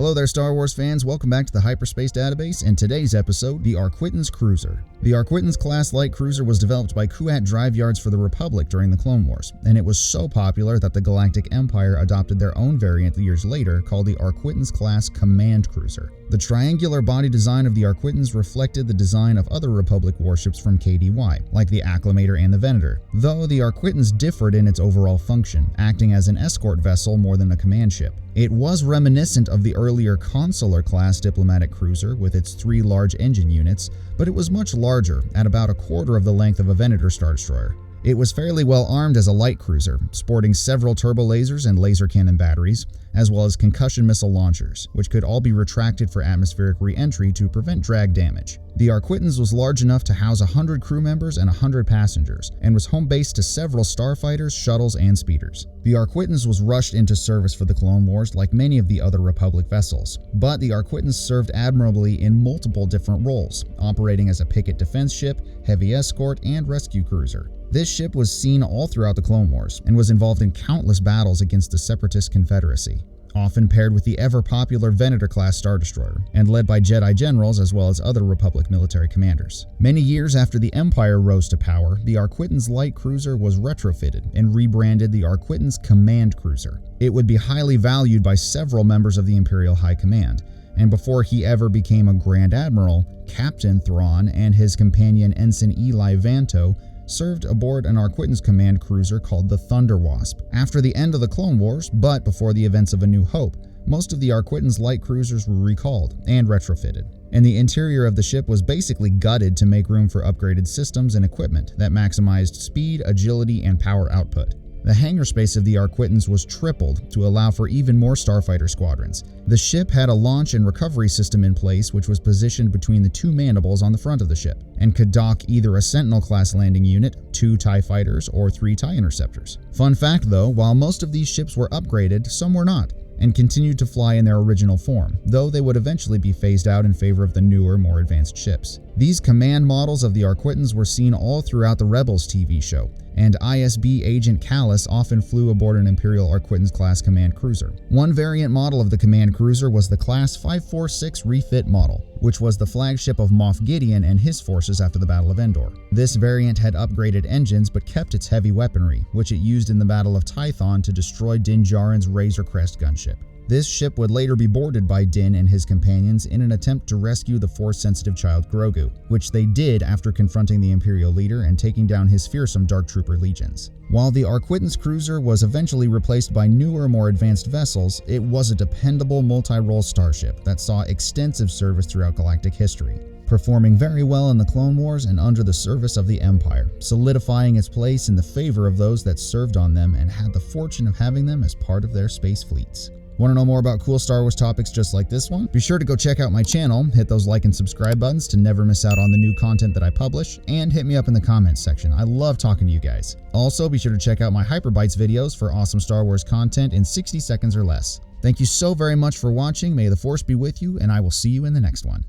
Hello there, Star Wars fans. Welcome back to the Hyperspace Database. In today's episode, the Arquitens Cruiser. The Arquitens-class light cruiser was developed by Kuat Drive Yards for the Republic during the Clone Wars, and it was so popular that the Galactic Empire adopted their own variant years later called the Arquitens-class Command Cruiser. The triangular body design of the Arquitens reflected the design of other Republic warships from KDY, like the Acclamator and the Venator, though the Arquitens differed in its overall function, acting as an escort vessel more than a command ship. It was reminiscent of the earlier Consular-class diplomatic cruiser with its 3 large engine units, but it was much larger, at about a quarter of the length of a Venator Star Destroyer. It was fairly well armed as a light cruiser, sporting several turbo lasers and laser cannon batteries, as well as concussion missile launchers, which could all be retracted for atmospheric re-entry to prevent drag damage. The Arquitens was large enough to house 100 crew members and 100 passengers, and was home base to several starfighters, shuttles, and speeders. The Arquitens was rushed into service for the Clone Wars like many of the other Republic vessels, but the Arquitens served admirably in multiple different roles, operating as a picket defense ship, heavy escort, and rescue cruiser. This ship was seen all throughout the Clone Wars, and was involved in countless battles against the Separatist Confederacy, often paired with the ever-popular Venator-class Star Destroyer, and led by Jedi generals as well as other Republic military commanders. Many years after the Empire rose to power, the Arquitens light cruiser was retrofitted and rebranded the Arquitens Command Cruiser. It would be highly valued by several members of the Imperial High Command, and before he ever became a Grand Admiral, Captain Thrawn and his companion Ensign Eli Vanto served aboard an Arquitens command cruiser called the Thunder Wasp. After the end of the Clone Wars, but before the events of A New Hope, most of the Arquitens light cruisers were recalled and retrofitted, and the interior of the ship was basically gutted to make room for upgraded systems and equipment that maximized speed, agility, and power output. The hangar space of the Arquitens was tripled to allow for even more starfighter squadrons. The ship had a launch and recovery system in place which was positioned between the 2 mandibles on the front of the ship, and could dock either a Sentinel-class landing unit, 2 TIE fighters, or 3 TIE interceptors. Fun fact though, while most of these ships were upgraded, some were not, and continued to fly in their original form, though they would eventually be phased out in favor of the newer, more advanced ships. These command models of the Arquitens were seen all throughout the Rebels TV show, and ISB Agent Kallus often flew aboard an Imperial Arquitens-class command cruiser. One variant model of the command cruiser was the Class 546 refit model, which was the flagship of Moff Gideon and his forces after the Battle of Endor. This variant had upgraded engines but kept its heavy weaponry, which it used in the Battle of Tython to destroy Din Djarin's Razor Crest gunship. This ship would later be boarded by Din and his companions in an attempt to rescue the Force-sensitive child Grogu, which they did after confronting the Imperial leader and taking down his fearsome Dark Trooper legions. While the Arquitens cruiser was eventually replaced by newer, more advanced vessels, it was a dependable multi-role starship that saw extensive service throughout galactic history, performing very well in the Clone Wars and under the service of the Empire, solidifying its place in the favor of those that served on them and had the fortune of having them as part of their space fleets. Want to know more about cool Star Wars topics just like this one? Be sure to go check out my channel, hit those like and subscribe buttons to never miss out on the new content that I publish, and hit me up in the comments section. I love talking to you guys. Also, be sure to check out my Hyperbytes videos for awesome Star Wars content in 60 seconds or less. Thank you so very much for watching. May the Force be with you, and I will see you in the next one.